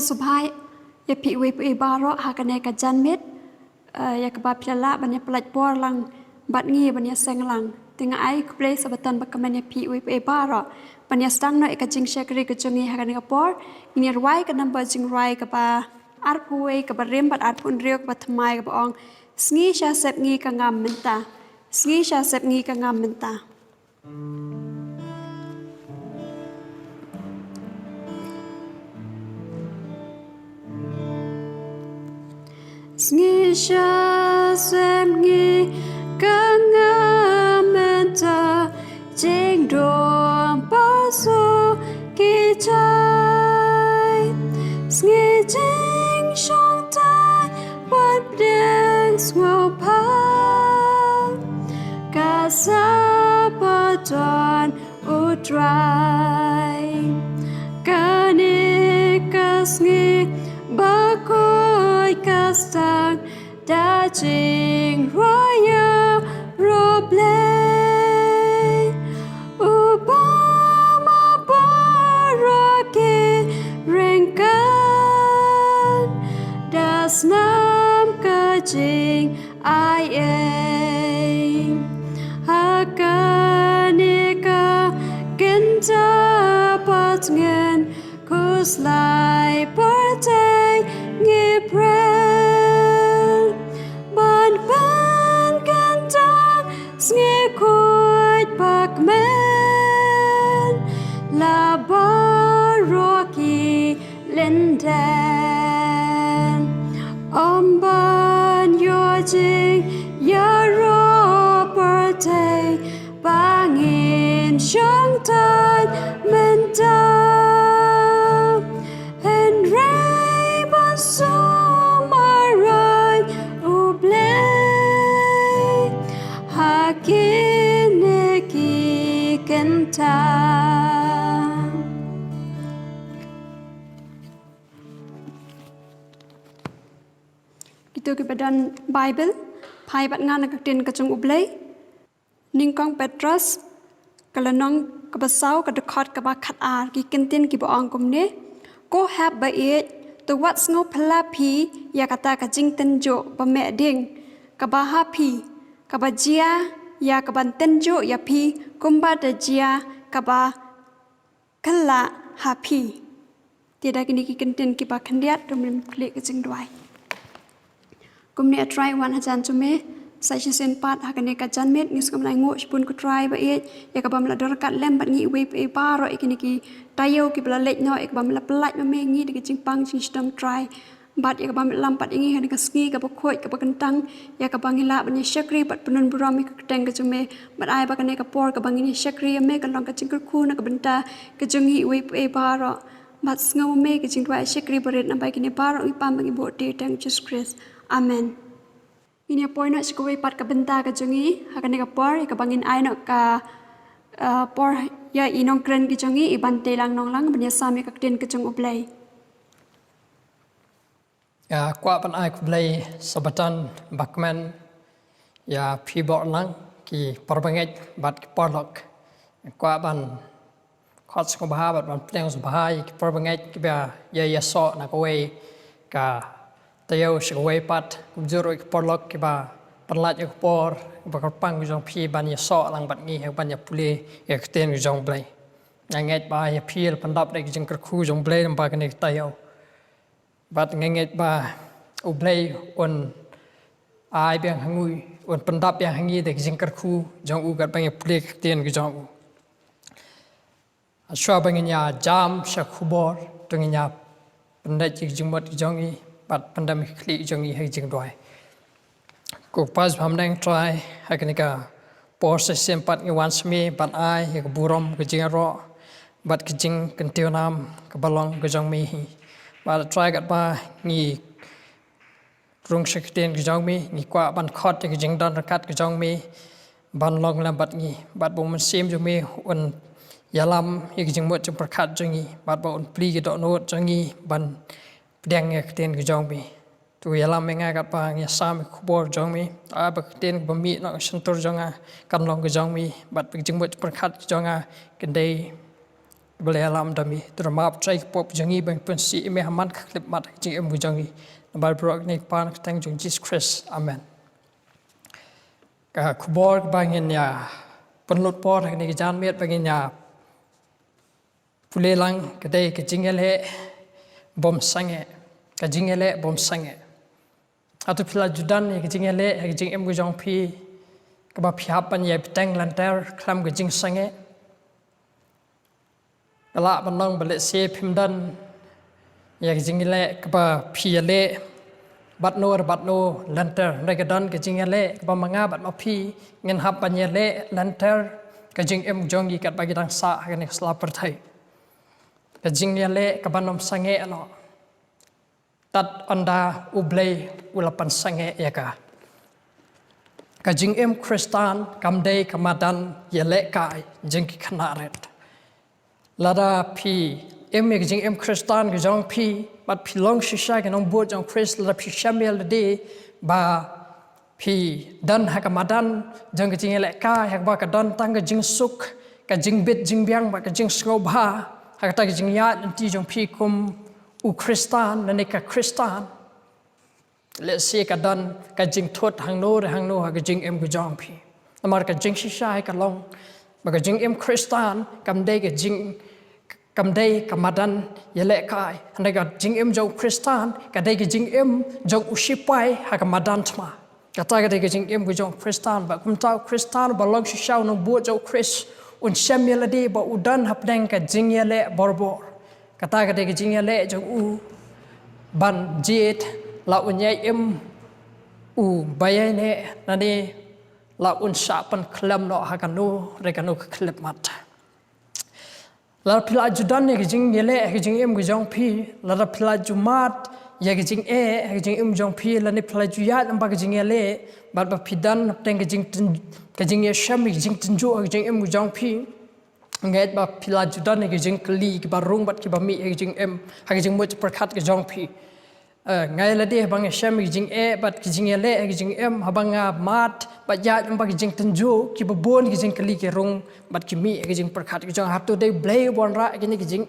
subhai ya pi we pi baroh hakane ka janmit ya ka ba phlala banya plaj por lang bat ngi banya seng lang tinga ai Khublei sabatan bakaman ya pi we pi baroh banya stang no ka jing shakri ka jungi hakane ka por ni rwai ka number jing rwai ka ba arpuwe ka ba rem bat arpun riok ba thamai ka ba ong sngi sha sep ngi ka ngam menta sngi sha sep ngi ka ngam menta sngi sha sep ngi ka ngam menta jing dom pa so ki chai sngi jing shong tai bat deng sngewbha ka sa pa ton utrai ka ni ka sngi ba koi ka stang da jing roya ro Blei Obama baraki ringkan das nam ka jing ai ai hakanika kinta patngen kuslai partay ngipren ban ban kantang sngi khot bakmen la baroki linden ban yo jing ya ro partay bangin shong tan menta and ray ban so marai Khublei hakineki kenta Itu kebadan Bible pai bat ngan ka tin ka chung Khublei ning kong Petrus kalanong ka basau ka khot ka ba khat ar ki kintin ki ba ong kum ne ko hab ba e to wat sngo phla phi ya kata ka jing ten jo ba me ding ka ba ha phi ka ba jia ya ka ban ten jo ya phi kumba da jia ka ba khla ha phi tiada kini ki kintin ki ba khandiat tum lim klik ka jing dwai kumne try wan hajan chume sai sen pat hakane ka janmet ngis kam lai ngo shibun ko try ba e ya ka bam la dor kat lem bat ngi we e baro ikini ki tayo ki bla lech no ek bam la plaj ma me ngi de jing pang jing stam try bat ya ka bam lam pat ingi han ka ski ka ba khoi ka ba kantang ya ka bang ila ban shakri bat punun buram ka teng ka chume bat ai ba kane ka por ka bang ni shakri me ka long ka jing kyrkhu na ka banta ka jungi we e baro bat sngaw me ka jing dwa shakri barit na ba kini baro i pam ngi bo te teng Jesus Christ amen ini poina sikoi pat ka benta ka jungi hakane ka por ka bangin ai no ka por ya inong kren ki jungi i Banteilang Nonglang banya sami ka tin ka jung Khublei ya kwa pan ai Khublei sabatan bakman ya phi bor lang ki porbanget bat ki porlok kwa ban khot sngewbha bat ban pleng sngewbha ki porbanget ki ba ya so na ko we ka tayo shigway pat kumjuro ik porlok ki ba panlat ik por ba pang jong phi ban ya so lang bat ngi ban ya pule ya kten jong Blei nget ba ya phil pandap de jing kyrkhu jong Blei ba kan ik tayo bat nget ba Khublei on ai bang hangui on pandap ya hangi de jing kyrkhu jong u gat bang ya pule kten jong u aswa bang ya jam shakhubor tungnya pandai jing mot jong i bat pandemic kli jongi hai jing doi ko pas pham dang try hakanika pos sem pat ngi wan sme bat ai ka burom ka jing ro bat ka jing kan tiu nam ka balong ka jong mi bat try gat ba ngi rung shakten ka jong mi ngi kwa ban khot ka jing don kat ka jong mi ban long la bat ngi bat bo man sem jong mi on yalam ik jing mot jong prakhat jongi bat bo on pli ka do no jongi ban deng ek ten ki jong mi tu yalam menga kat pa ngi sam khubor jong mi a ba ten ba mi no santur jonga kan long ki jong mi bat pi jing mot prakhat jonga kendai Blei alam dami dramap trai pop jangi bang pensi me haman klip mat jing em jangi nambal brok ni pan tang jong Jesus Christ amen ka khubor bangin ya penlut por ni jan miet bangin ya pulelang kedai ke jingialeh bom sangeh ka jingialeh bom sangeh atu pila judan ni ke jingialeh ke jing em jong pi ka ba phiap pan ye tang lantar klam ke jing sangeh Kala menang balik si pimdan ya jingialeh keba piale batno lanter mereka dan ke jingialeh keba manga bat mapi ngin hap banyale lanter ke jing em jongi kat bagi dang sa kan selapar thai ke jingialeh keba nom sange no tat anda Khublei ulapan sange ya ka ke jing em Kristan kamdei kamadan yele kai jingki khanaret Lada pi em ke jing em Kristan ke jong pi bat pi long shisha ke nong buat jong Christ lada pi shamel de ba pi dan ha kamadan jong ke jing elek ka ha ba ka dan tang ke jing suk ka jing bit jing biang ba ka jing sngewbha ha ta ke jing ya nanti jong pi kum u Kristan nane ka Kristan le se ka dan ka jing thot hang no ha ke jing em ke jong pi amar ka jing shisha ka long Maka jing em Kristan kamdei ke jing kamdei kamadan yelek kai handai ka jing em jong Kristan kadai ke jing em jong usipai ha kamadan tma kata kadai ke jing em jong Kristan ba kumtau Kristan ba long shau nong buat jong Chris un shamyeladi ba udan hapdeng ka jingialeh borbor kata kadai ke jingialeh jong u ban jit la unyai em u bayane nani la unsapan klam no hakanu rekanu klip mat la pila judan ne jing yele jing em jong pi la pila jumat ya jing jing em jong pi la ne pila juyat amba jing yele ba pidan teng jing ye sham jing tinju jing em jong pi nget ba pila judan ne jing kli ki barung bat ki ba mi jing em jing mo perkhat jong pi ngai la de bang sham jing bat ki jing yele jing em habanga mat ba ya ba jing tenju ki ba bon ki jing kali ki rong bat ki mi ki jing perkhat ki jong hatu de Blei bon ra ki ni ki jing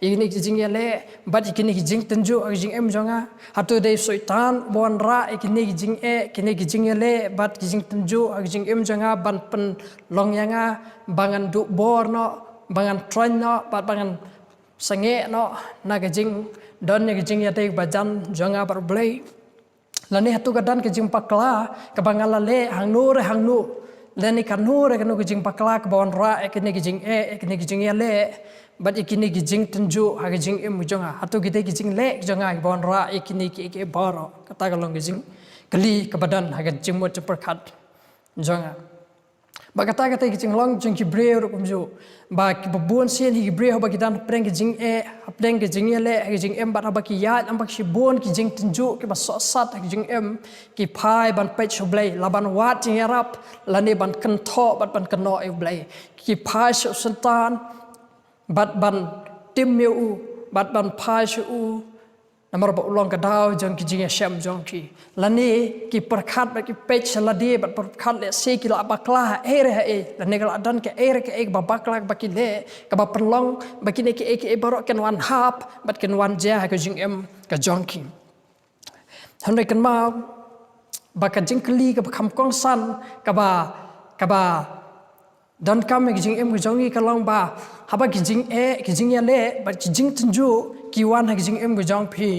ni ki jing yele bat ki ni ki jing tenju ki jing em jonga hatu de soitan bon ra ki ni ki jing ki ni ki jing yele bat ki jing tenju ki jing em jonga ban pen long yanga bangan du bor no bangan tron no bat bangan sange no na ki jing don ne jing ya te bajan jonga bar Blei lani hatu gadan ke jing pakla ke bangala le hang nu lani kanur ke no ke jing pakla ke bawon ra ke ne ke jing ke jing ya le bat ikini ke jing tenju ha ke jing em jonga hatu gite ke jing le jonga ke bawon ra ikini ke baroh kata kalong ke jing keli ke badan ha ke jing mo perkhat jonga ba kata ke jing long jing ki breu ro kumju ba ki babun sen hi breu ba ki dan preng ke jing preng ke jing le ke jing em ba ba ki ya ambak shibun ki jing tinju ki ba so sat ke jing em ki phai ban pe Khublei laban wat jing arab lani ban kan tho bat ban kan no Blei ki phai sultan bat ban tim meu bat ban phai u namar ba ulong ka daw jong ki jing sham jong ki lani ki perkhat ba ki pech ladi ba perkhat le se ki la bakla lani kala dan ke ke ba bakla ba ki le ka ba perlong ba ki ne ke baroh ken wan hap bat ken wan ja ka jing em ka jong ki handai kan ma ba ka jing kli ka kham kong san ka ba dan kam ki jing em ka jong ki long ba haba ki jing ya le ba ki jing tenju ki wan ha ki jing em ka jong pi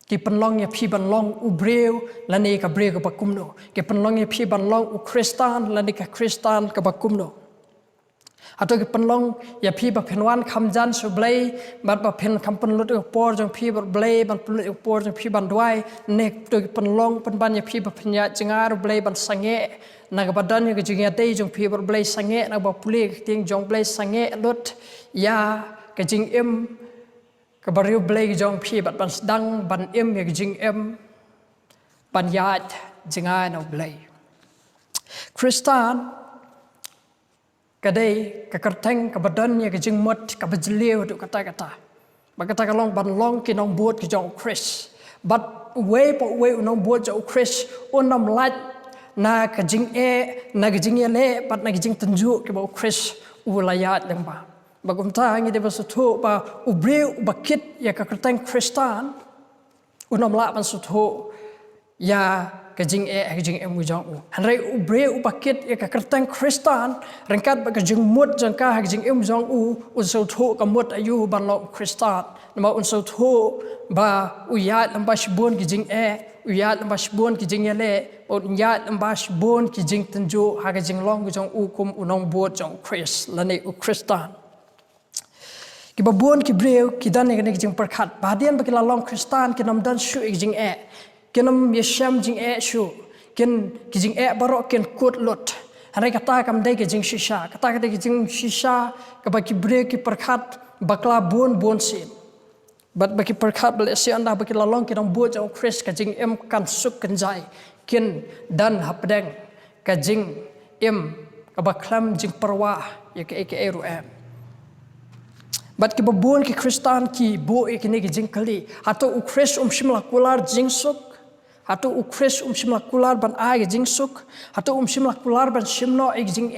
ki penlong ya phi ban long u breu lani ka breu ka bakumno ki penlong ya phi ban long u Kristan lani ka Kristan ka bakumno atau ki penlong ya phi ba phenwan khamjan Khublei bat ba phen kham pen lut por jong phi ba Blei ban pen por jong phi ban dwai ne to ki penlong pen ban ya phi ba phenya jingar Blei ban sange na ka badan ki jingia te jong phi ba Blei sange na ba puli ting jong Blei sange lut ya ka jing em ka bariu Blei jong phi bat ban sedang ban em ya jing em ban yat jingai no Blei Kristan kadai ka kerteng ka badan ya ka jing mot ka bajleu tu kata ba kata ka long ban long ki nong buat ki jong Chris bat we nong buat jong Chris onam lat na ka jing na ka jing le bat na ka jing tenju ki ba Chris ulayat lyngba bagumta ngi de basutho ba ubreu bakit ya ka kerteng Kristan unom la ban sutho ya ka jing mu jong u hanrei ubreu bakit ya ka kerteng Kristan rengkat ba ka jing mut jang ka ha jing mu jong u so tho ka mut ayu ban lo Kristan nama so tho ba uyat lamba shibun ki jing uyat lamba shibun ki jingialeh uyat lamba shibun ki jing tenjo ha ka jing long jong u kum unong buat jong Chris lane u Kristan ki babon ki breu ki dan ne jing perkhat badian ba ki la long Kristan ki nam dan shu jing ki nam yesham jing shu kin ki jing baroh kin khot lot hanai kata kam dai ki jing shisha kata ki jing shisha ka ba ki breu ki perkhat bakla bon sin bat baki perkhat bele si anda baki lalong ki dong buat jong Chris ka jing kan suk kan jai kin dan hapdeng ka jing ka baklam jing perwah ya ke ru bat ki babun ki Kristan ki bo ki ne ki jing kali hato u Chris shimla kular jing suk hato u Chris shimla kular ban ai jing suk hato shimla kular ban shimno ek jing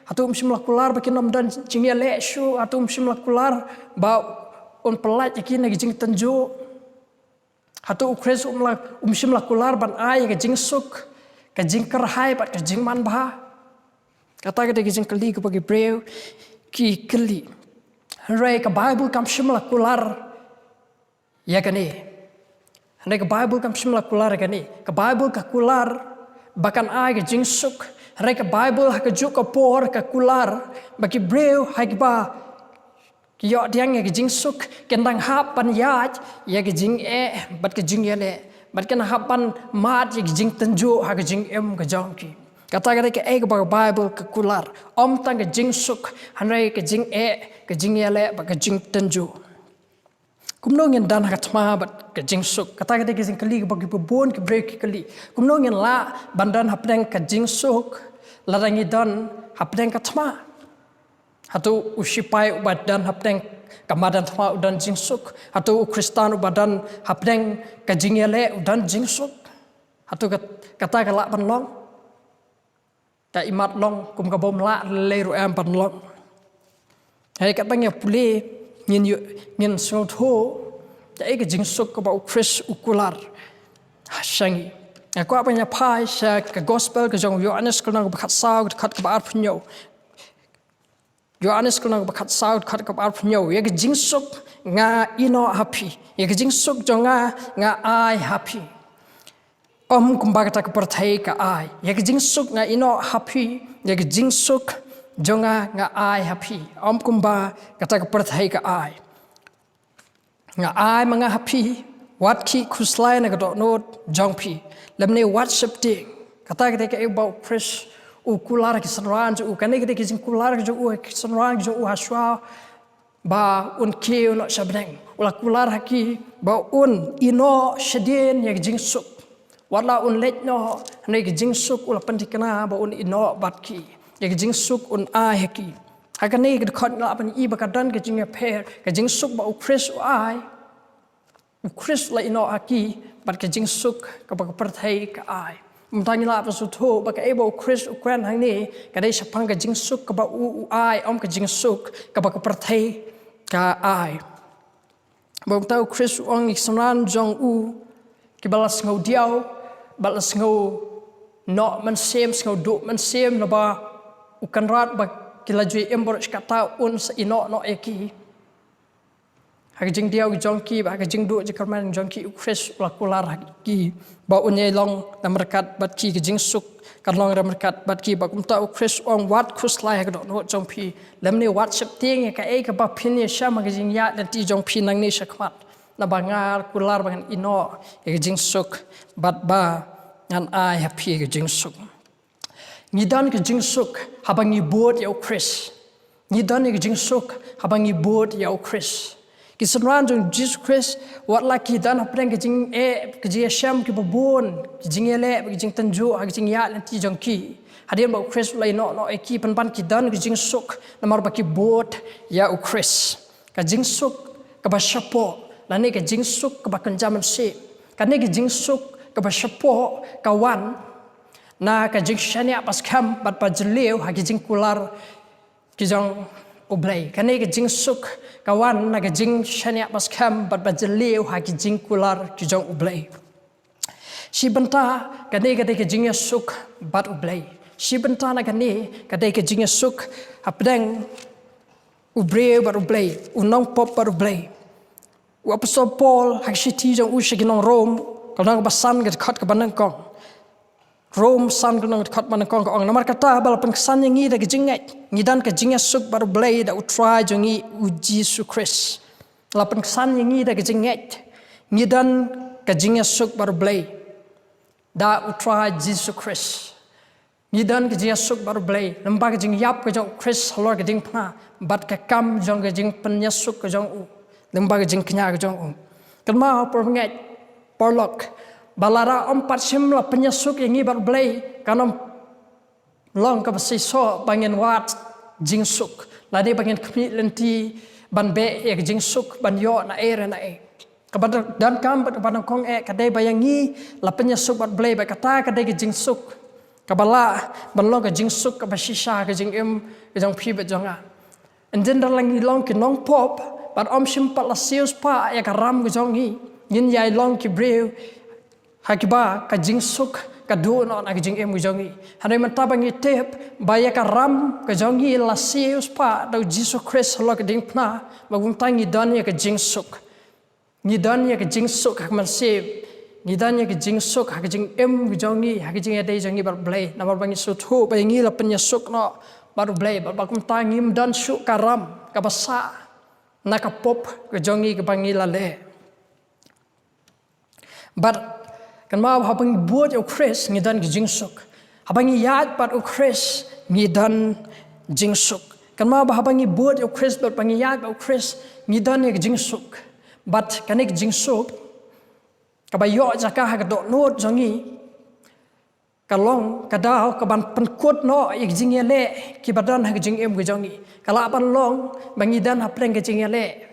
hato shimla kular baki nom dan jingialeh shu hato shimla kular ba on pelat yakin nagi jing tenjo hatu ukres shimla kular ban ai ka jing suk ka jing kerhai bat ka jing manbha kata ka jing kali ka bagi breu ki kali rai ka Bible kam shimla kular ya kani rai ka Bible kam shimla kular kani ka Bible ka kular bakan ai ka jing suk rai ka Bible ha ka juk ka por ka kular bagi breu hai ba ki yo diang ya jing suk kendang hap pan yaj ya jing bat ke jing yale bat ken hapan mat ya jing tenjo ha jing ka jong ki kata ka ke ba Bible ka kular om tang ke jing suk hanrai ke jing ka jing yale ba ke jing tenjo kumno ngin dan ha tma bat ke jing suk kata ka ke jing kali ba ke bon ke break kali kumno ngin la bandan hapdeng ka jing suk larangi dan hapdeng ka tma hatu ushipai ubadan hapdeng kamadan thma udan jingsuk hatu Kristan ubadan hapdeng ka jingialeh udan jingsuk hatu kata kala ban long ka imat long kum ka bom la le ru am ban long hai ka bang ya pule ngin so tho ta e ka jingsuk ka ba Chris ukular shangi aku apa nya pai sha ka gospel ka jong Yohanes ka nang bakhat saw ka khat ka ba phnyo Yohanes kunang bakat saud khat kap ar phnyo ya jing suk nga ino happy ya jing suk jonga nga ai happy om kumba kata ka perthai ka ai ya jing suk nga ino happy ya jing suk jonga nga ai happy om kumba kata ka perthai ka ai nga ai manga happy wat ki khuslai na ka do not jong pi lamne whatsapp ding kata ka about Chris ukular ki sanran ju kane ki jing kular ju ki sanran ju haswa ba un ki no shabdeng ula kular haki ba un ino shedin ya jing suk wala un let no ne ki jing suk ula pandikana ba un ino batki ya jing suk un ai haki hakane ki khot la ban i ba kadan ki jing pair ka jing suk ba u Chris ai u Chris la ino haki bat ki jing suk ka ba perthai ka ai mtang la pa su tho ba ka ebo Chris ukran hang ni ka dei sapang ka jing suk ka ba u ai om ka jing suk ka ba ka perthai ka ai ba tau Chris ong iksanan jong u ki balas ngau diau balas ngau no man sem ngau do man sem na ba ukan rat ba ki la jui embor kata un sa ino no eki ha jing diau jong ki ba ka jing do je karman jong ki Chris la kular ki ba unye long namerkat bat ki jing suk kan long namerkat bat ki ba kumta Chris ong wat khuslai ka do no jong pi lamne whatsapp ting ka e ka ba phin ye sha ma jing ya dan ti jong pi nang ni shakmat na ba ngar kular ba ino e jing suk bat ba ngan ai happy ka jing suk ni dan ka jing suk habangi boat ya Chris ni dan ka jing suk habangi boat ya Chris kisanran jong Jesus Christ wat la ki dan apren ke jing ke jing sham ki babon ki jing ele ki jing tanju ki jing ya nanti jong ki hadian ba Christ lai no ki pan ki dan ki jing suk namar ba ki bot ya u Christ ka jing suk ka ba shapo la ne ka jing suk ka ba kanjaman se ka ne ki jing suk ka ba shapo ka wan na ka jing shania pas kam bat pa jleu ha ki jing kular ki jong Khublei. Kani ke jing suk kawan na ke jing shania pas kam bat bajeliu ha ke jing kular ke jong Khublei. Shibenta kani ke jing suk bat Khublei. Shibenta na kani ke jing suk apdeng ubreu bat Khublei, unong pop bat Khublei. Apostol Paul hak shiti jong ushiginong Rome kalau basan ke khot ke banang kong. Rome san ke nong khot banang kong ong namar kata bal pengsan yang ngi da ke jinget ngidan ke jingasuk baru Blei da utrai jongi uji Yesus Kristus. La pengsan yang ngi da ke jinget ngidan ke jingasuk baru Blei da utrai Yesus Kristus. Ngidan ke jingasuk baru Blei lembah ke jing yap ke jong Kristus halor ke jing pna bat ke kam jong ke jing penyasuk ke jong u lembah ke jing kenya ke jong u. Kelma permenget porlok balara empat simla penyasuk yang ibar Blei kanam long ke besiso bangin wat jingsuk ladi bangin kmi lenti ban be ya jingsuk ban yo na na kepada dan kam kepada kong kadai bayangi la penyasuk bat Blei ba kata kadai ke jingsuk kabala ban long ke jingsuk ke basisa ke jing ke jong phi bet jonga enden dalang long ke nong pop bat om simpat la sius pa ya karam ke jongi yin yai long ke breu hakiba ka jingsuk ka do no na jing jongi hanai mentabangi tep baya ka ram ka jongi la sius pa do Jesus Christ lo ka ding pna bagum tangi dan ya ka jingsuk ni dan ya ka jingsuk hak man se ni dan ya ka jingsuk hak jing jongi hak jing ade jongi bar Blei namar bangi suthu bayangi la penyasuk no baru Blei bagum tangi dan su ka ram ka basa na ka pop ka jongi ka bangi la le but kan ma habang buat o Chris ngidan ke jingsuk habang yat pat o Chris ngidan jingsuk kan ma habang buat o Chris bat bang yat o Chris ngidan ke jingsuk bat kanik jingsuk kabayo jaka ha do not jongi kalong kadao kaban penkut no ik jingialeh ki badan ha jing ke jongi kala ban long bangidan ha pleng ke jingialeh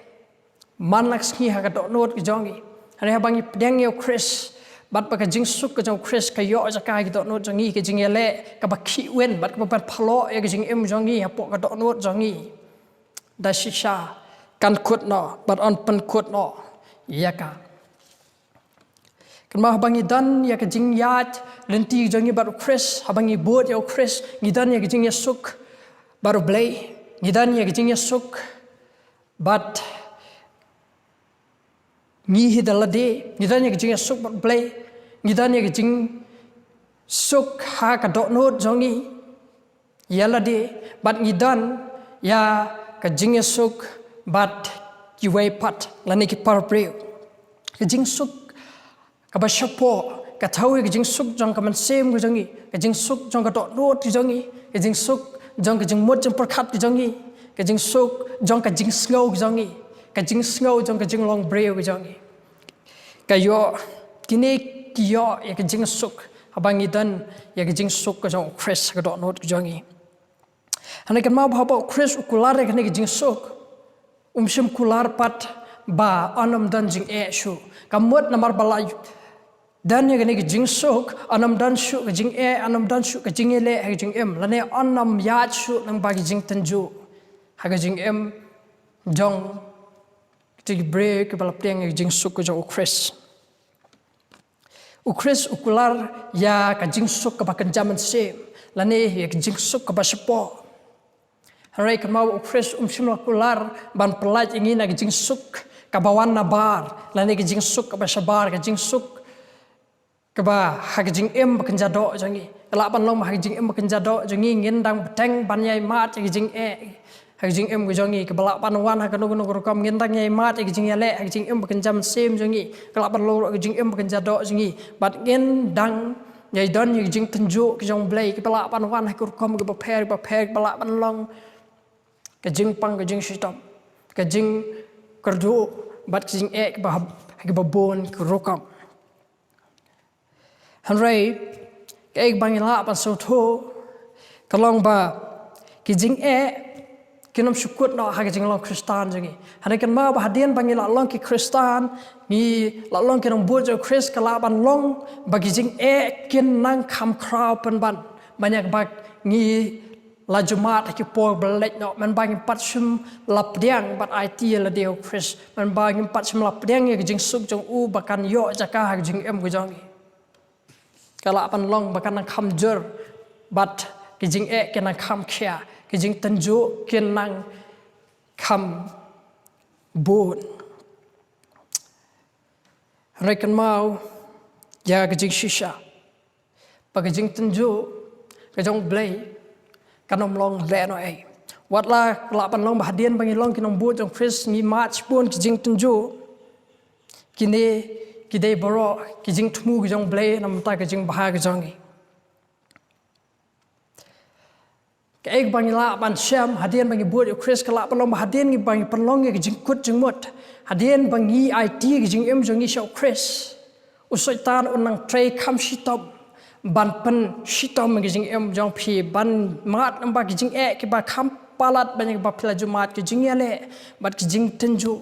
manla sngi ha do not ke jongi hari habang pedang o Chris bat baka jingsuk ke jong Chris kayo jaka gitu no jongi ke jingialeh ka bakhi wen bat ka pat phalo ya ke jing jongi hapo ka do no jongi da shisha kan kut no bat on pen kut no ya ka kan ma bangi dan ya ke jing yat lenti jongi bat Chris habangi bot ya Chris ngidan ya ke jing yasuk baru Blei ngidan ya ke jing yasuk bat ngi hidalade ngidan ya ke jing yasuk bat Blei ngidan ya ke jing suk ha ka do no jongi yalade bat ngidan ya ke jing yasuk bat kiwei pat lani ki parpreu ke jing suk ka ba shapo ka thawi ke jing suk jong ka man sem ke jongi ke jing suk jong ka do no ti jongi ke jing suk jong ke jing mot jong prakhat ke jongi ke jing suk jong ka jing sngau ke jongi ka jing sngau jong ka jing long breu ke jongi kayo kini kiyo ya ke jing suk habangi dan ya ke jing suk ka jong Chris ka do no ke jongi hanai kan ma ba Chris ukular ke ne ke jing suk sim kular pat ba anam dan jing shu kamut namar balai dan ya ke jing suk anam dan shu ke jing anam dan shu ke jing le ke jing lane anam ya shu nang bagi jing tanju ha ke jing jong ti break ke balap teng ke jing suk ke jong Chris Chris ukular ya ke jing suk ke bakan zaman se lane ya ke jing suk ke baspo harai ke mau Chris sim kular ban pelaj ingin ke jing suk ke bawan nabar lane ke jing suk ke basabar ke jing suk keba hak jing bakan jado jongi kala ban long hak jing bakan jado jongi ngendang beteng ban yai mat ke jing hak jing ke jongi ke balak ban wan hak no no kam ngendang yai mat ke jing yale hak jing bakan jam sem jongi kala ban lo ke jing bakan jado jongi bat ngendang yai don ke jing tenju ke jong Blei ke balak ban wan hak kam ke baper balak ban long ke jing pang ke jing sitam ke jing kerdu bat ke jing ke bah ke babon ke rokam hanrai ke bangila pan so tho kalong ba ki jing kinom syukut no ha jing long Kristan jangi hanai kan ma ba hadian bangila long ki Kristan ni la long kinom bojo Chris kala ban long bagi jing kin nang kham kraw pan ban banyak bak ni la jumat ki por belek no man bangin patshum lap diang bat IT la deu Chris man bangin patshum lap diang ye jing suk jong u bakan yo jaka jing em go jong kala pan long bakan nang kham jur bat ki jing e ke nang kham khia ki jing tanju ke nang kham bun rekan mau ya ki jing shisha ba ki jing tanju ke jong Blei kanom long le no ai wat la pan long bahadian bangi long kinong bu jong Chris ngi march pun ki jing tunju kine ki dei baroh ki jing thmu ki jong Blei nam ta ki jing bha ki jong ke ek bangi la ban sham hadian bangi bu jong Chris kala pan long bahadian ngi bangi pan long ki jing kut jing mut hadian bangi IT ki jing em jong ngi show Chris usoitan unang trei kham shitom ban pen shitom ki jing em jong phi ban mat namba ki jing e ki ba kham palat banyak ba phila jumat ki jingialeh bat ki jing tenju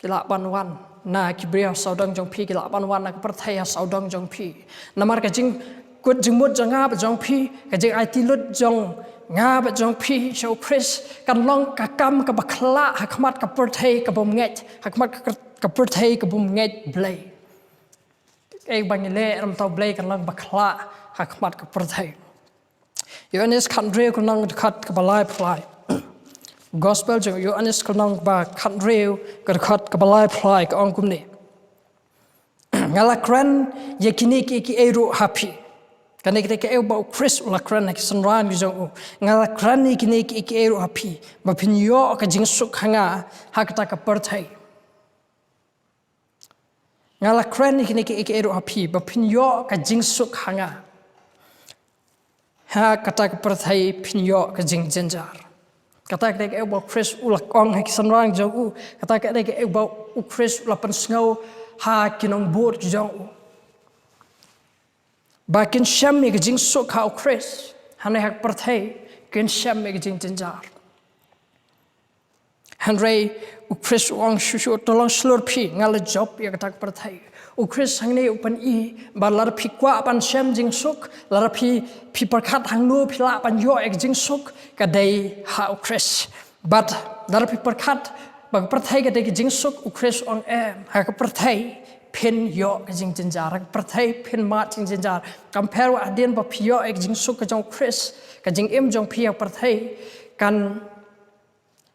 kila ban wan na ki bria saudang jong phi kila ban wan na ki perthaya saudang jong phi namar ka jing kut jing mut janga ba jong phi ka jing IT lut jong nga ba jong phi show Chris kan long ka kam ka bakhla hakmat ka perthai ka bom nget hakmat ka perthai ka bom nget Blei ek bangi le ram tau Blei kan lang bakhla hakmat ka perthai Yohanes khandre ko nang khat ka balai phlai gospel jong Yohanes ko nang ba khandre ka khat ka balai phlai ka ong kumni ngala kran yekini ki eru happy kanek ke e ba Chris la kran ki sanran gi jong ngala kran ni ki eru happy ba pinyo ka jing suk hanga hakta ka perthai ngala kran ni ki eru happy ba pinyo ka jing suk hanga ha kata ka perthai pinyo ka jing jenjar kata ke e ba Chris ulak ong ki sanran jong u kata ke e ba Chris la pan sngo ha kinong bur jong u ba kin sham mi jing suk ha Chris hane hak perthai kin sham mi jing jenjar hanrei Chris ong shushu tolong slur phi ngala job ya kata perthai Chris hangne upan I ba lar phi kwa pan sham jing suk lar phi perkhat hangnu phila pan yo ek jing suk ka dei ha Chris but lar phi perkhat ba perthai ka dei jing suk Chris ong em ha ka perthai pin yo ka jing jenjar ka perthai pin ma jing jenjar compare wa adien ba phi yo ek jing suk ka jong Chris ka jing em jong phi perthai kan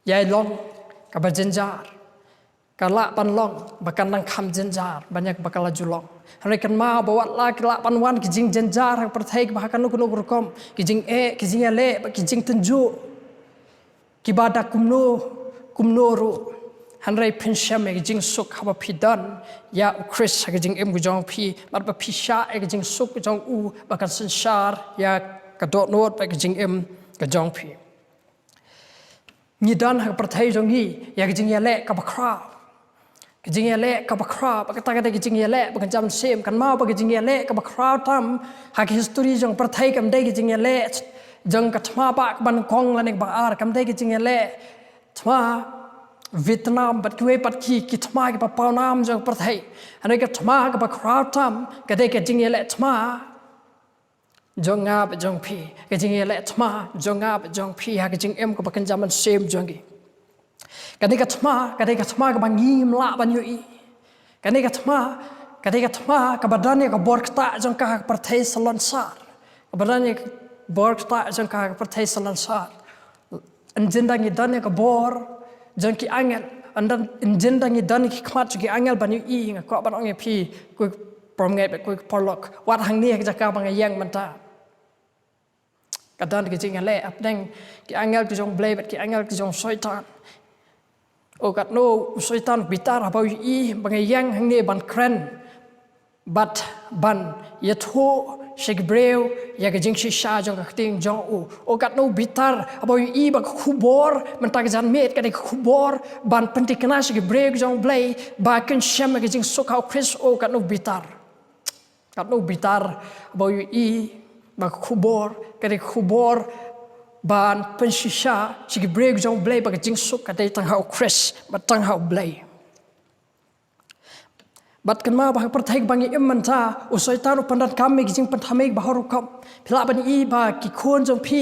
yai long ka ba jenjar kala pan long bakan nang kham jenjar banyak bakal julong hari kan ma bawa la kala pan wan ki jing jenjar perthai ba kan nu rukom ki jing e ki jing ale ki jing tenju ki bada kumno ru hanrai phin sham ki jing suk haba phidan ya Chris ki jing em gu jong phi mat ba phi sha ki jing suk jong u bakan sansar ya ka dot not ba ki jing em ka jong phi ni dan ha perthai jong hi ya ki jing ale ka ba khra jingialeh ka bakra ba kata kata jingialeh ba jam sem kan mau ba jingialeh ka bakra tam ha ki history jong perthai kam dei jingialeh jong ka thma ba ban kong lanek ba ar kam dei jingialeh thma Vietnam bat kwe pat ki thma ki pa paunam jong perthai ane ka thma ka bakra tam ka dei jingialeh thma jong nga ba jong phi ka jingialeh thma jong nga ba jong phi ha ki jing em ka ba kan jam sem jong gi kadai ka thma ka bangi mla ban yu I kadai ka thma ka badane ka borkta jong ka perthai salon sar ka badane borkta jong ka perthai salon sar anjenda ngi dane ka bor jong ki angel andan anjenda ngi dane ki khmat ki angel ban yu I nga ko ban ong phi ku prom ngai be ku porlok wat hang ni ka jaka bang yang manta kadan ki jingale apdeng ki angel ki jong Blei bet ki angel ki jong soitan kat no soitan bitar about I bangayang hangne ban kren but ban yatho shigbreu ya ga jing shisha jong ka ting jong u kat no bitar about I ba khubor man ta jan met ka de khubor ban pentikna shigbreu jong Blei ba kan sham ga jing sokau Chris kat no bitar about I ba khubor ka de khubor ban penshisha chigi break jong Blei ba jing suk ka dei tang hau Chris ba tang hau Blei Bat kan ma bah pertaik bangi imanta usaitan upandan kami kijing pantamik baharukam phila bani I ba ki khon jong phi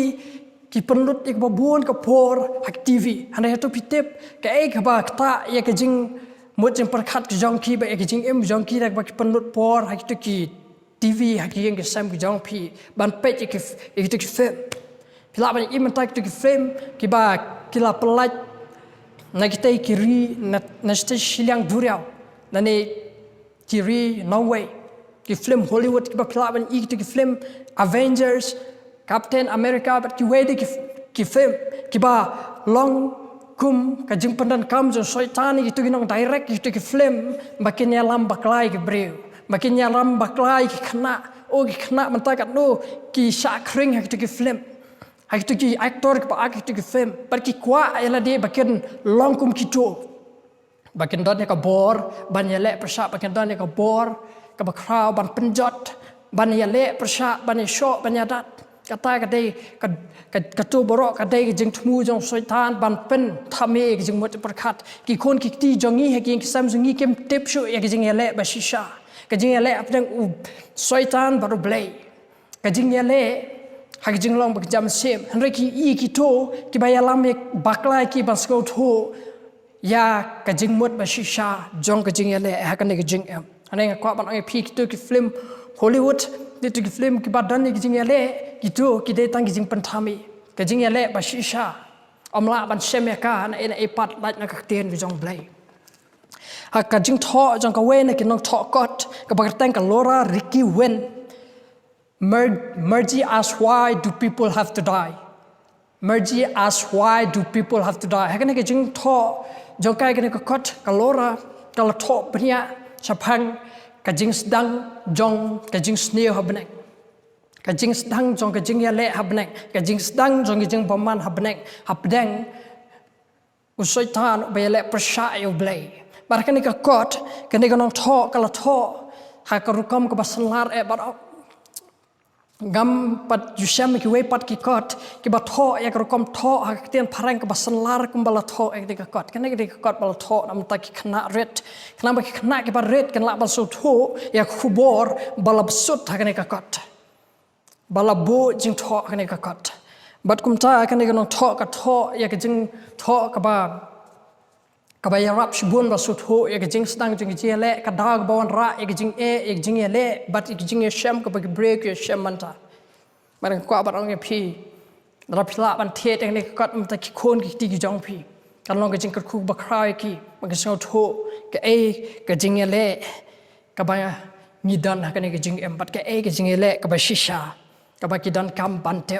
ki penlut ik babun ka por hak TV hana to pitep ka ek ba ta ya kijing mut jeng perkhat ki jong ki ba ek kijing im jong ki rak ba ki penlut por hak to ki TV hak yang ke sam ki jong phi ban pet ik to ki fem phila bani imanta ki to ki fem ki ba kila pelat na kita kiri na stage silang duriau nani kiri Norway, ki film Hollywood ki bapla ban I ki film Avengers, Captain America but ki wedi ki film ki ba long kum ka jing pandan kam jo soitani ki tu nong direct ki film makin lam baklai ki breu makin lam baklai ki khna o ki khna manta kat no ki sha kring ha ki film ha ki actor ki ba ki film but ki kwa ela de bakin long kum ki to bakin don ka bor ban yale persha bakin don ka bor ka bakrau ban penjot ban yale persha ban sho ban yadat kata ka dei ka tu baroh ka dei jing thmu jong soitan ban pen thame jing mot perkhat ki khon ki ti jongi he ki sam jongi kem tep shu ya jing yale ba shisha ka jing yale apdang u soitan baru Blei ka jing yale ha jing long ba jam sem hanre ki I ki to ki ba yalam baklai ki ban sko tho ya kajing mut ba shisha jong kajing yale hakane kajing em ane kwa ban ai phi tu ki film Hollywood tu ki film ki badan ni kajing yale gitu ki de tang kajing panthami kajing yale ba shisha amla ban shemya ka na ina epat lat na kakten ki jong Blei ha kajing tho jong ka we na ki nong tho kot ka ba tang ka lora Ricky wen mergy ask why do people have to die mergy ask why do people have to die hakane kajing tho jong kai kene khot kalora kala tho pnia chapang kajing sedang jong kajing sneo habnek kajing sedang jong kajing yale habnek kajing sedang jong kajing paman habnek habdeng usaitan bayale persha yo Blei barkani ka khot kene ka nong tho kala tho ha ka rukam ka basalar baroh gam pat yusham ki we pat ki khot ki ba tho yak rokom tho ha tian pharang ka basalar kum bala tho ek de ka khot kana ki khot bala tho nam ta ki khna ret khna ba ki khna ki ba ret kan la bal so tho yak khubor bala sut ha kana ka khot bala bo jing tho kana ka khot bat kum ta kana ka no tho ka tho yak jing tho ka ba yarap shibun ba so tho yak jing stang jing jiale ka dag bawan ra yak jing ek jing ele bat ek jing shem ka ba break ye shem manta man kwa ba ong phi ra phla ban the teng ne ka ta ki khon ki ti ki jong phi kan long ka jing kyrkhu ba khrai ki ma ka so tho ka ka jing ele ka ba ni dan ha ka ne ka jing em bat ka jing ele ka ba shisha ka ba ki dan kam ban te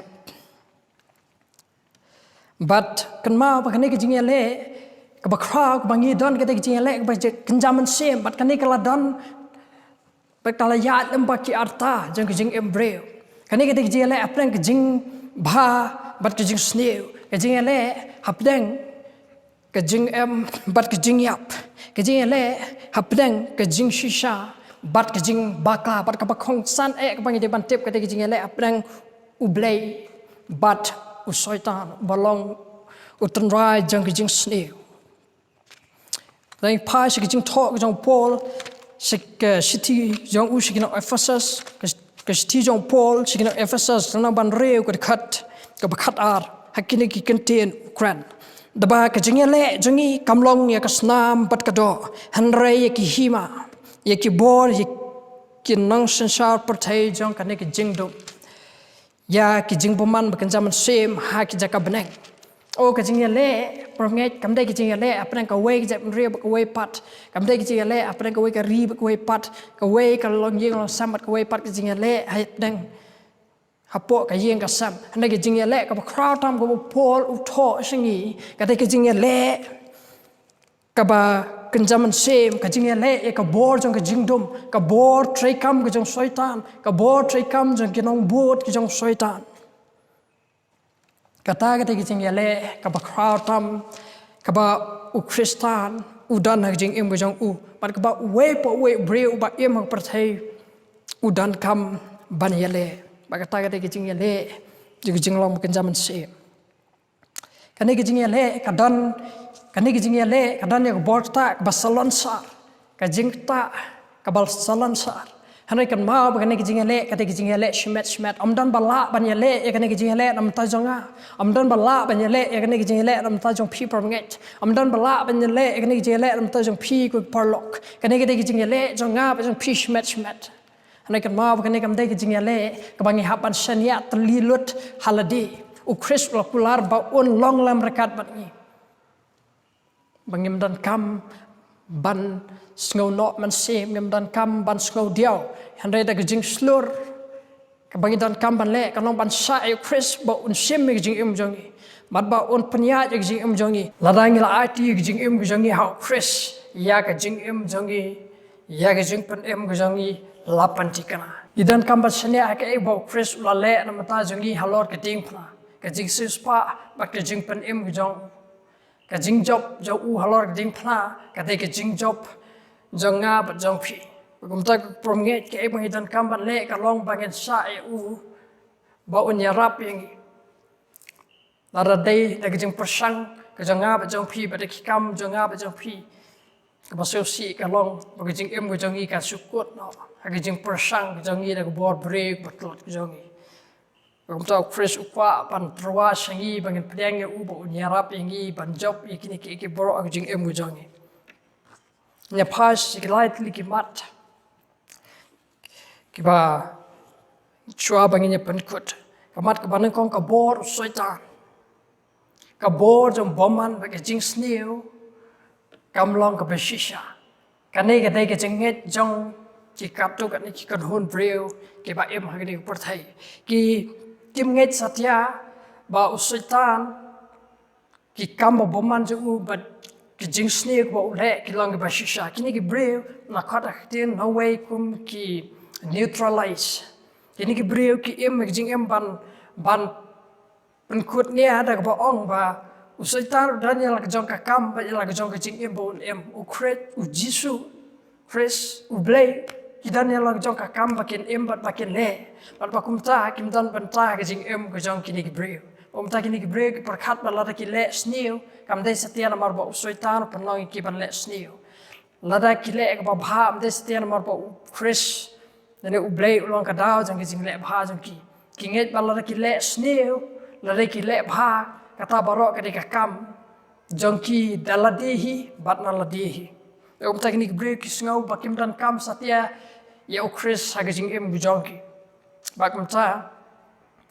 but kan ma ba ka ne ka jing ele ka ba khra ka ba ngi don ka te jing ele ka ba kan jaman sem bat ka ne ka la don ba ka la ya lamba ki arta jong ka jing em breu ka ne ka te jing ele apren ka jing bha bat ka jing sneu ka jing ele hapdeng ka jing em bat ka jing yap ka jing ele hapdeng ka jing shisha bat ka jing baka bat ka ba khong san ka ba ngi de ban tep ka te jing ele apren u Blei bat u soitan balong utan rai jong ka jing sneu Then pa shi jing talk jong Paul shi city jong u shi Ephesus ka city jong Paul shi Ephesus na ban reu ka khat ka ba khat ar hakine ki contain Ukraine daba ka jing le jongi kamlong ya ka snam bat ka do hanre ya ki hima ya ki bor ya ki nang sansar partai jong ka ne ki jing do ya ki jing boman ba kan jaman sem ha ki jaka beneng o ka jing le prongei kam dai ki jing le apna ka we jap re ba ka we pat kam dai ki jing le apna ka we ka ri ba ka we pat ka we ka long yeng long sam ka we pat ki jing le hai dang hapo ka yeng ka sam na ki jing le ka ba crowd tam ka pol u tho sngi ka dai ki jing le ka ba kan jaman sem ka jing le ka bor jong ka jing dum ka bor trai kam ka jong soitan ka bor trai kam jong ki nong bot ki jong soitan kata kata ki jing yale ka ba crowd tam ka ba u Kristan u dan ha jing em jong u pat ka ba we po we bre u ba em ha prathai u dan kam ban yale ba kata kata ki jing yale jing long kan jaman se kane ki jing yale ka dan ya bor ta ba salon sa ka jing ta kabal salan sar hanai kan mau bagane ki jingialeh kate ki jingialeh shmet amdan bala banyale ya kane ki jingialeh nam ta jonga amdan bala banyale ya kane ki jingialeh nam ta jong phi permanget amdan bala banyale ya kane ki jingialeh nam ta jong phi ku parlok kane ki jingialeh jonga ba jong phi shmet hanai kan mau bagane kam dai ki jingialeh kabangi hapan shania tlilut haladi u kris kular ba un long lam rekat batni bangim dan kam ban sngau no man sem ngam dan kam ban sngau diao handai da jing slur ka bangi dan kam ban le kanong ban sa e chris ba un sem me jing im jongi mat ba un panya jing im jongi ladang la ati jing im jongi how chris ya ka jing im jongi ya ka jing pan im jongi lapan tikana idan kam ban sanya ka e ba chris la le na mata jongi halor ka ting phna ka jing spa ba ka jing pan im jong ka jing job jo u halor ding phna ka te ka jing job jonga ba jong phi gum ta promget ke bang idan kam ban le ka long bangen sa e u ba un ya rap yang la da dei da ka jing persang ka jonga ba jong phi ba de kam jonga ba jong phi ka ba so si ka long ba ka jing em ka jongi ka sukut no ka jing persang ka jongi da ka bor break ba tlot ka jongi gum ta fresh ukwa pan prowa shangi bangen pdeng e u ba un ya rap yang i ban job ikini ke boro ka jing em ka jongi nya pas lightly ki mat ki ba chua bangin pankut kamat ka banang kong ka bor soitan ka bor jong boman ba ka jing sneu kamlong ka beshisha kane ka dai ka jinget jong ki kapto ka ni ki kan hon breu ki ba em hagni por thai ki timnget satya ba usoitan ki kam boman jo u ba ki jing sneu ba ule ki long ba shisha kini ki breu na khata tin no way kum ki neutralize kini ki breu ki em jing em ban penkut ni ada ba ong ba usaitan dan yang jong ka kam ba yang jong ka jing em bon em u kret u jisu kres u blei kidan yang jong ka kam ba ken em ba ken le ba kumta kim dan banta ka jing em ka jong kini ki breu ta kini ki breu ki perkhat ba la ki le sneu kam dai setia na mar ba usaitan penlong ki ban le sneu lada ki le ka ba bha am dai setia na mar ba u kres nene u blei ulong ka dau jong ki jing le bha jong ki nget ba la ki le sneu la ki le bha kata baroh ka ka kam jong ki daladehi bat na ladehi ta kini ki breu ki sngau ba kim dan kam satia ya u kris ha jing em jong ki ba kum ta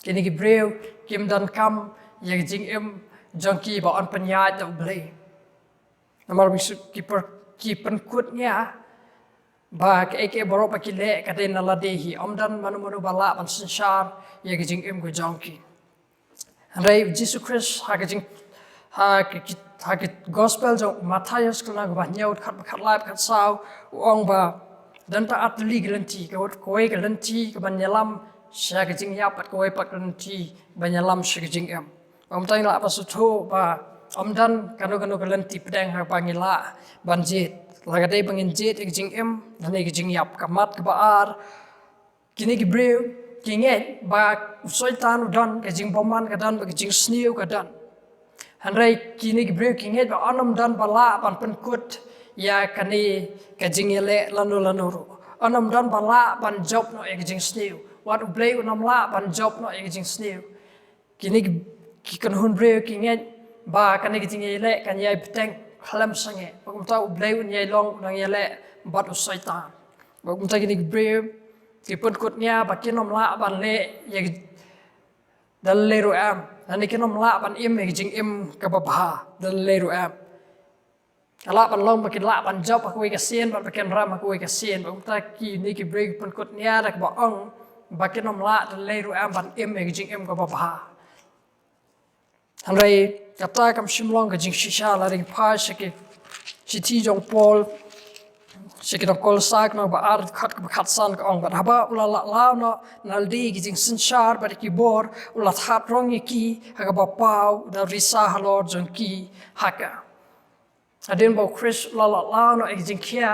kini ki breu kim dan kam ya jing em jong ki ba on panya ta blei namar bisu ki penkut nya ba ke baroh ba ki le ka den la dehi omdan manu bala ban sansar ya jing em go jong ki andai Jesus Christ ha jing ha ki gospel jo Matthias kala ba nyaut khat live khat sau ong ba dan ta atli garanti ka wat koi garanti ka ban nyalam sha ka jing ya pat koi pat garanti ban nyalam sha ka jing em tai la ba su tho ba omdan kanu garanti pedang ha bangila banjit laga dai bangin jet ek jing em dan ek jing yap kamat ka baar kini ki breu kinget ba soitan udan ka jing boman ka dan ba jing sneu ka dan hanrai kini ki breu kinget ba anam dan bala ban penkut ya kani ka jingialeh lanu anam dan bala ban job no ek jing sneu wat Blei unam la ban job no ek jing sneu kini ki kan hun breu kinget ba kani ki jingialeh kan yai beteng khalam sangeh bagum ta Blei un yai long nang yale bat usaitan bagum ta kini breu ki penkutnya ba kinom la ban le ya dal le ru am ani kinom la ban im ek jing im ka ba bha dal le ru am ala ban long ba kin la ban job ba ko ka sien ba ken ram ko ka sien bagum ta ki ni ki breu penkutnya dak ba ong ba kinom la dal le ru am ban im ek jing im ka ba bha hanrai kata kam shimlong ka jing shisha la ring pa shiki chiti jong pol shiki dong kol sak no ba ar khat san ka ong ba haba ula la no naldi ki jing sinshar ba ki bor ula that rong ki ha ba pau da risa halor jong ki haka adin ba chris la no ek jing kia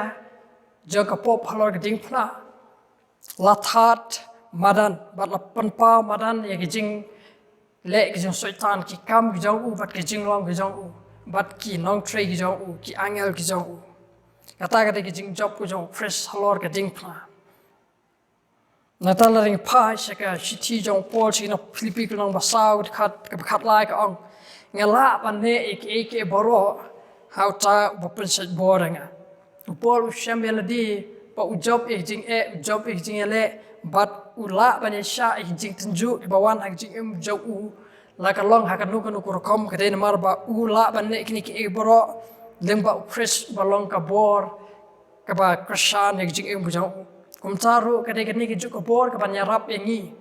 jong ka pop halor ka ding phna la that madan ba la pan pa madan ye ki jing le ki jong soitan ki kam ki jong u bat ki jing long ki jong u bat ki nong trei ki jong u ki angel ki jong u kata kata ke jing job ku jong fresh halor ke jing pla nata la ring phai se ka shithi jong pol chi na philipi ku nong basau khat lai ka ong ngala ban ne ek baroh how ta bopin set boringa pol shambel di pa job job jingialeh bat ula ban sha jing tunju bawan hak jing job la ka long hak nu ku kom ka den mar ba ula ban ne kini ke baroh lyngba fresh balong ka bor ka ba krashan ek jing jong kumtaru ka de ni ke juk bor ka ban yarap engi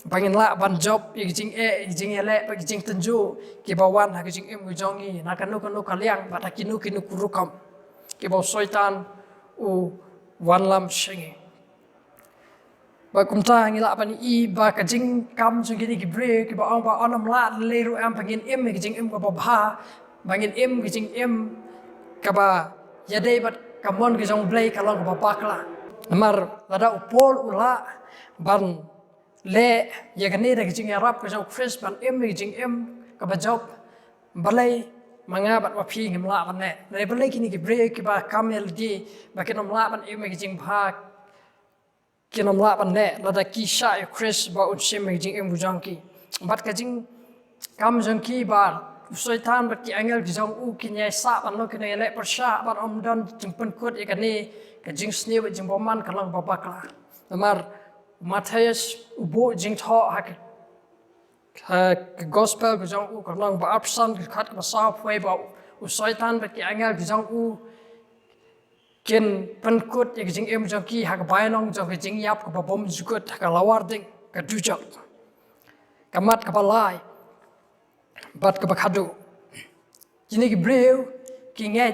bangin la ban job jingialeh ba jing tunju ke bawan hak jing jong i na ka nu ka liang ba kinu ku kom ke ba soitan wan lam sengeh ba kumta ngila ban i ba ka jing kam jung gini ki bre ki ba onam la leru am bangin ke jing ka ba bha bangin ke jing ka ba yadei bat kamon ke jong Blei kalong ka ba pakla namar lada upol ula ban le ya gani ke jing arab ke jong fresh ban ke jing ka ba job Blei manga bat wa phi ngim la ban ne Blei kini ki bre ki ba kamel di ba kinom la ban ke jing bha kinom la ban ne lada ki sha chris ba un sim ke jing bujang ki bat ka jing kam jong ki ba soitan bat ki angel ki jong ki nyai sa ban lo ki ne le per sha ban om dan jingpen kut e kani ka jing sni ba jing boman kalang babakla amar Matthias ubo jing tho hak gospel ki jong kalang ba absan ki khat ba sa phoi ba soitan bat ki angel ki jong ken penkut ki jing jong ki hak bainong jong ki jing yap ka bom jukut ka lawar ding ka dujak kamat ka balai bat ka bakhadu kini ki breu ki ngai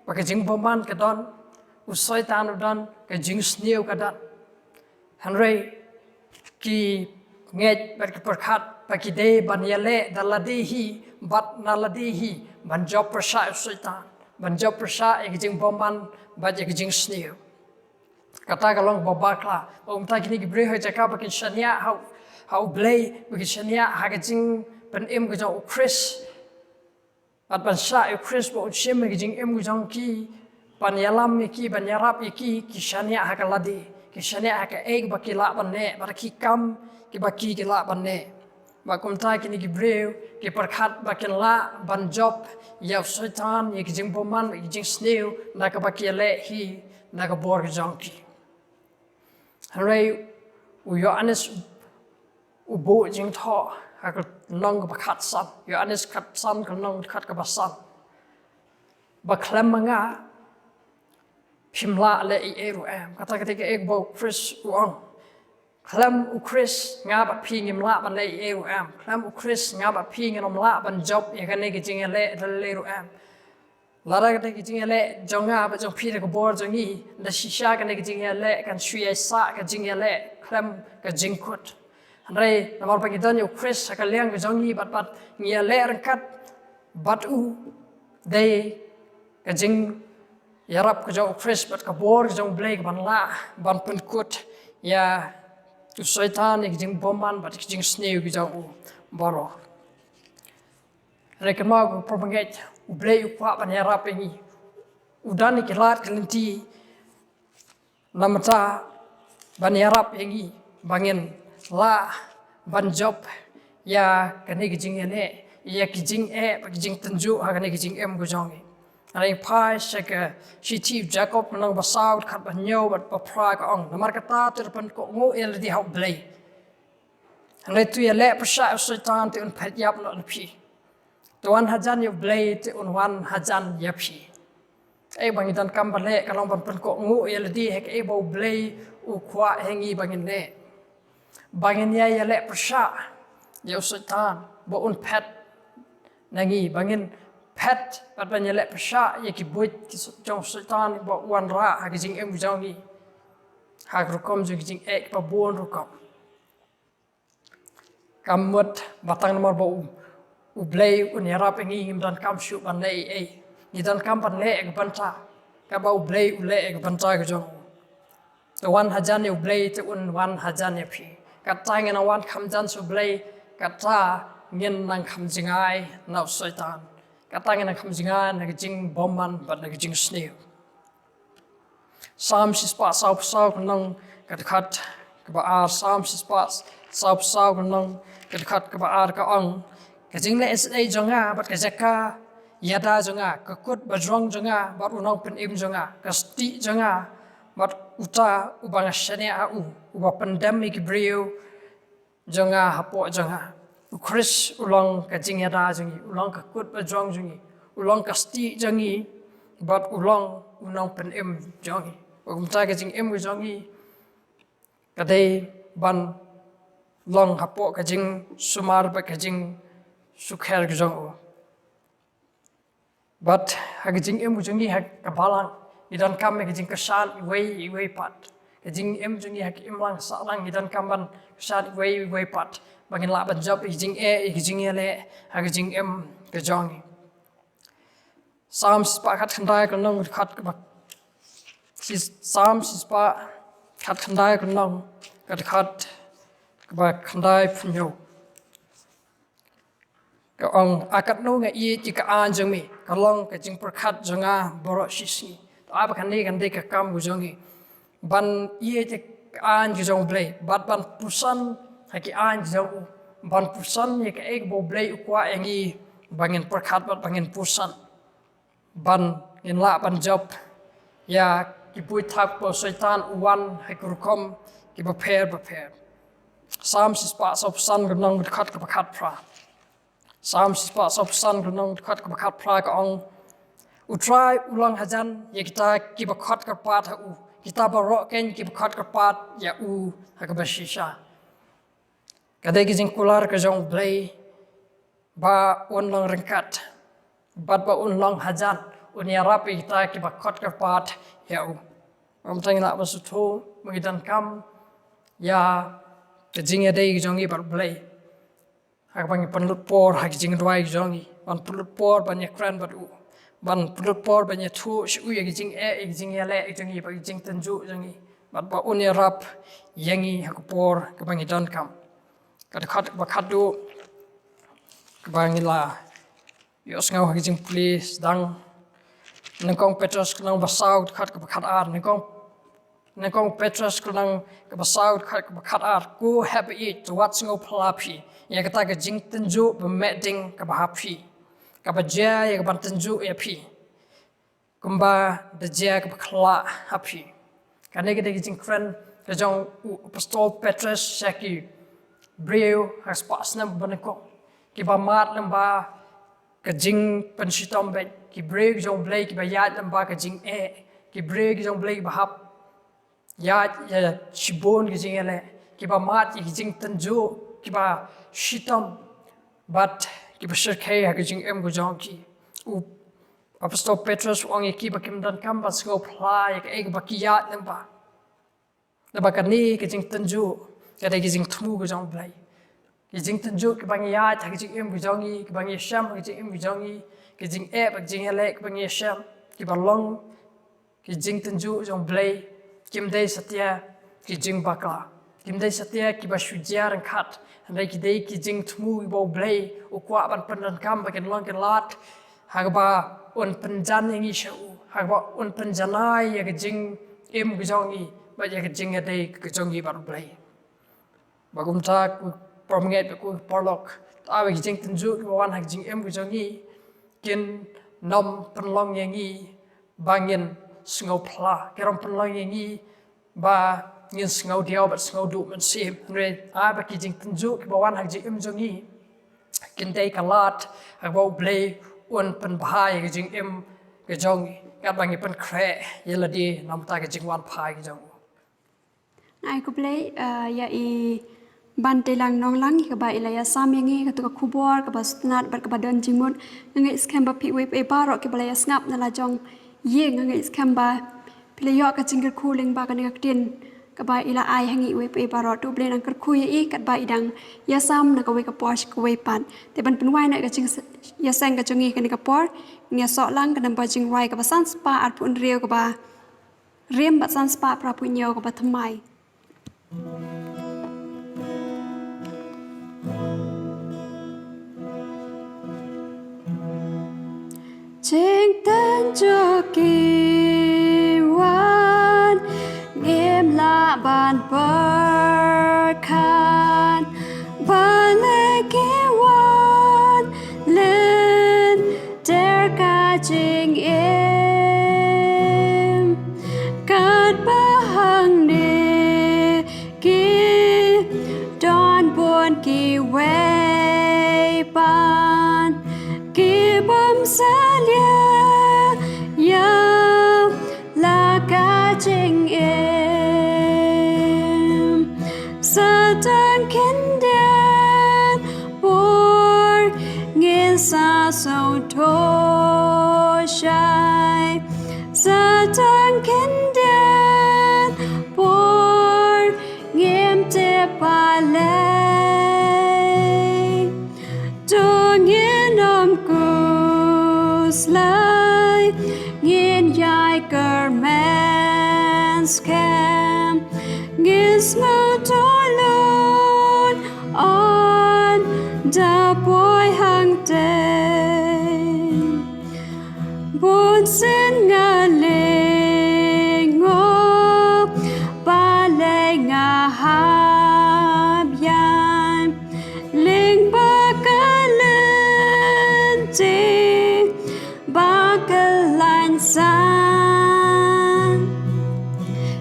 ba ka jing boman ka don usoi tan don ka jing sneu ka dan hanrei ki ngai bat ka perkhat ba ki de ban yale daladi hi bat naladi hi ban job prasha usoi tan ban job prasha ki jing boman ba ki jing sneu kata kalong babakla ta kini ki breu ha jaka ba ki shania how Blei ba ki shania ha ka jing ban ka jong Chris at ban sha Chris bo shim ka jing ka jong ki ban yalam ki ban yarap ki shania ha ka ladi ki shania ha ka ba ki la ban ne ba ki kam ki ba ki la ban ne ba kum ta ki ni ki breu ki perkhat ba ken la ban job ya soitan ki jing boman ki jing sneu na ka ba ki le hi na ka bor ka jong ki hare Yohanes ubo jing tho hak nong ba khat san Yohanes khat san ka nong khat ka ba san ba klem manga phimla le eru am kata kata ke ek bo Chris uang klem Chris nga ba phi ngim la ban le eru am klem Chris nga ba phi ngim la ban job ye kan ne ke jing le eru am lara kata ke jing le jonga ba jong phi ka bor jongi da shisha kan ne ke jing le kan shui sa ka jing le klem ka jing kut Andrei namar pagi dan yo Chris akaliang ke jongi bat ngia le kat bat dei ke jing yarap ke jong Chris bat ka bor ke jong Blei ban la ban penkut ya tu soitan ke jing boman bat ke jing sneu ke jong baroh rekma ko propaget Blei kwa ban yarap engi udan ke lat kelenti namata ban yarap engi bangin la ban job ya kani ki jing ne ya ki jing ki jing tunju ha kani ki jing go jong ai pai shaka shi chief Jacob nang basau khat ban nyo bat pa pra ka ong namar ka ta ter pan ko ngo el di hau Blei le tu ya le pasha shaitan te un phat yap no phi to wan hajan yo Blei te un wan hajan ya phi ai bang dan kam ban le ka long ban pan ko ngo el di hek e bo Blei u khwa hengi bangin ne bangin ya le persha ya sultan bo un pet nangi bangin pet pat ban ya le persha ya ki boit ki jong sultan bo wan ra ha ki jing jongi ha rukom jing jing ek pa bon rukom kamut batang nomor bo Blei un yarap ngi dan kam shu ban le ni dan kam ban le ek banta ka ba Blei le ek banta ka jong the one hajan ya Blei te un one hajan ya phi kata ngena wan khamjan su Blei kata ngin nang khamjingai nau soitan kata ngena khamjingai na jing boman bat na jing sneu Sam sispa sau nong kadkhat kaba sam sispa sau nong kadkhat kaba ka ong kajing le SDA jonga bat kajaka yada jonga kakut bajrong jonga bat unong pen im jonga kasti jonga bat uta ubang shane au uba pandemic brio jonga hapo jonga Chris ulang kajing yada jongi ulang kakut bajrong jongi ulang kasti jongi bat ulang unong pen im jongi umta kajing im jongi kadai ban long hapo kajing sumar ba kajing sukher jong but kajing im jongi hak kabalang idan kam kajing kasal iwei pat kajing im jongi hak im lang salang idan kam ban kasal iwei pat bangin la ban job kajing jingialeh kajing im kajongi sam spa khat khandai kanong khat ka sam spa khat khandai kanong khat ba khandai phunyo ka ong akat no nga i ti ka an jong mi ka long ka jing prakhat jonga baroh shisi to aba kan de ka kam gu jongi ban i ti an ji jong Blei bat ban pusan ha ki an jong ban pusan ye ka ek bo Blei ukwa engi bangin prakhat bat bangin pusan ban in la ban job ya ki pui thak po setan uwan ha kurkom ki ba pher sam sispa sop san gnong khat ka khat pra sam sispa sop san gnong khat ka khat pra ka ong utrai ulang hajan ye kita ki ba khat ka pat ha u kita ba ro ken ki ba khat ka pat ya u ha ka ba shisha kadai ki jing kular ka jong Blei ba on long rengkat bat ba on long hajan un ya rapi kita ki ba khat ka pat ya u am tang la ba su tho magidan kam ya kajing ya dei jongi bar Blei hak bang panlut por hak jing dwai jongi ban panlut por ban ya kran bat u ban panlut por ban ya thu shu ya jing jing ya le jongi ba jing tanju jongi bat ba un ya rap yangi hak por ka bang dan kam ka khat ba khat du ka bang la yo sngaw hak jing please dang nangkong petros klang ba sau khat ka khat ar nangkong petros klang ka ba sau khat ar ku happy it to what singo plapi ya kata ka jing tanju ba medding ka ba happy ka ba ja ya ka ban tanju ya pi kumba da ja ka ba khla happy ka ne ka de jing friend ka jong apostol petrus shaki breu has pasna banako ki ba mat lamba ka jing panshitom be ki breu jong Blei ki ba yat lamba ka jing ki breu ki jong Blei ba hap ya shibun ki jingialeh ki ba mat ki jing tanju ki ba shitom bat ki ba shirkhe ha ki jing em gu jong ki u apostol petrus ong ki ba kim dan kam ba sngewbha plai ka ek ba ki ya ba ka ni ki jing tanju ka de ki jing thmu gu jong Blei ki jing tanju ki ba ya ta ki jing em gu jong ki ba ngi sham ki jing em gu jong ki jing ba jingialeh ki ba ngi sham ki ba long ki jing tanju jong Blei kim dei satya ki jing baka kim dei satya ki ba shujar khat andai ki dei ki jing thmu bo Blei ukwa ban pandan kam ba ken long ken lat hagba on panjan ngi shu hagba on panjanai ya ki jing em ki jongi ba ya ki jing dei ki jongi ba Blei bagum ta ku promnget ku porlok ta ba ki jing tanju ki wan hak jing em ki jongi kin nom panlong yangi bangin sngewbha kerom panlong yangi ba ngin sngau diaw ba sngau du man sim re a ba ki jing tanju ki bawan hak jing em jongi kin dei kalat hak bo Blei un pan bhai ki jing em ki jongi ka bangi pynkhreh yeladi nam ta ki jing wan phai ki jong ai Khublei ya i Banteilang Nonglang ka ba ilaya sam yangi ka tu ka khubor ka ba stnat bar ka ba don jingmut ngai scam ba pi we pe baroh ki balaya snap na la jong ye ngai scam ba playo ka kyrkhu lyngba ka ning tin ka ba ila ai hangi we pe baroh tu Blei nang kyrkhu ye kat ba idang ya sam na ka we ka posh ka we pan te ban pen wai na ka jing ya seng ka jongi ka ni ka por nya so lang ka nam ba jing wai ka ba san spa at pun reu ka ba rem ba san spa pra pu nyo ka ba thamai Jing tan jo ki wan khan balekiwan len der ka jing em katba hang ne ki don buồn ki way ban ki bom sa lia ya la ka jing em sa tan kin den bor ngin sa so to shai sa tan kin den bor ngim te pa le Dong in slay ngin yai ker man scam ngin snow tolon on da boy hang day bun sin nga lengo balay nga hab yan lyngba bakalan san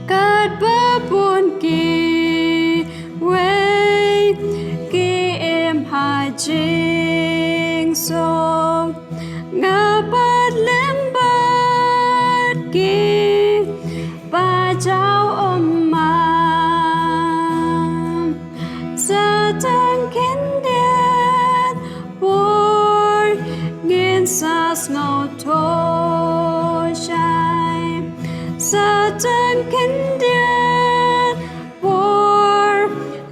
katba buồn ki way ki em ha jing song nga bat lem bat ki ba chao ma sa tan ken den bor ngin sa snow to shine sa tan ken den bor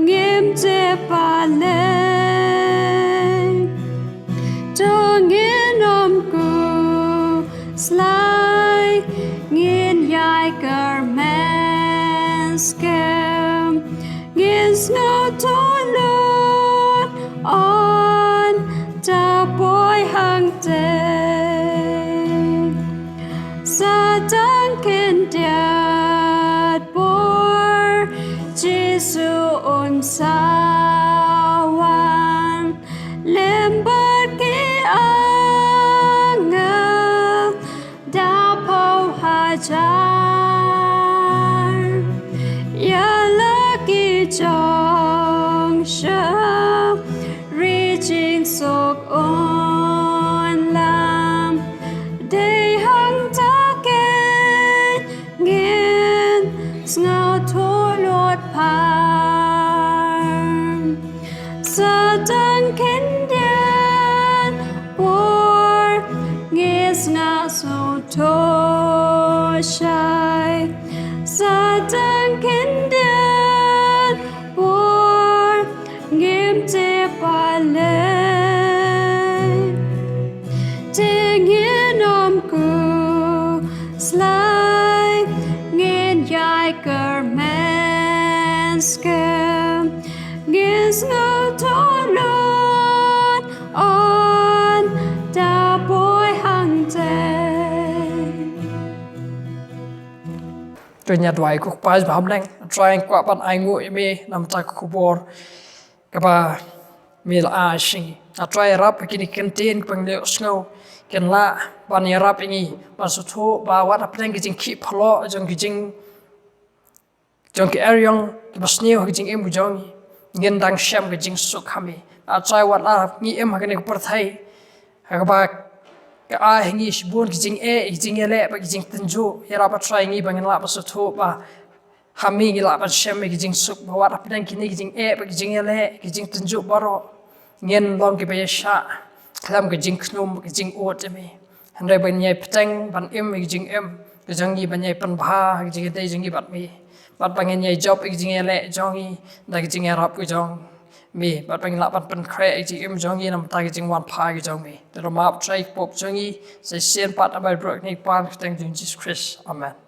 ngim te pa le dong in slay ngin yai ker man scam ngin snow to lord on da boy hang day sa tan ken diat bor Jesu sawan lembat ki angel da pau hajar ya lagi jong reaching sok on lam day hang ta ken ngin ngao tho lột pan sa tan ken den bor ngis nga so to shai sa tan ken den bor ngim te pa le ting in slay ngin yai ker man scam ngis ngao to lord on da boy hang day Tôi nhặt vài cuộc bài và hôm nay trying qua bạn ai ngồi mi nằm tại khu bor các bà mi là ai sinh try rap cái này contain bằng liệu snow ken la ban ya rap ini ban su thu ba wat ap leng kijing ki phalo jong ki aryong ki basneo kijing em jong ngin dang sham kijing su khami a try wat la ni em ha ne par thai ha ba ka a hingi shibun kijing jingialeh ba kijing tanju ya rap try ngi bangin la ba su thu ba hami ngi la ba sham kijing su ba wat ap leng ki kijing ba jingialeh kijing tanju baroh ngin long ki ba sha klam ke jing knum ke jing ot me handai ban nyai ptang ban em ke jing em ke jangi ban nyai pan bha ke jing dei jangi bat me bat bang nyai job ke jing ele jongi da ke jing arab ke jong me bat bang la ban pynkhreh ke jing em jongi nam ta ke jing wan pha ke jong me the map trai pop jongi se sien pat abai brok ni pan tang jing Jesus Christ amen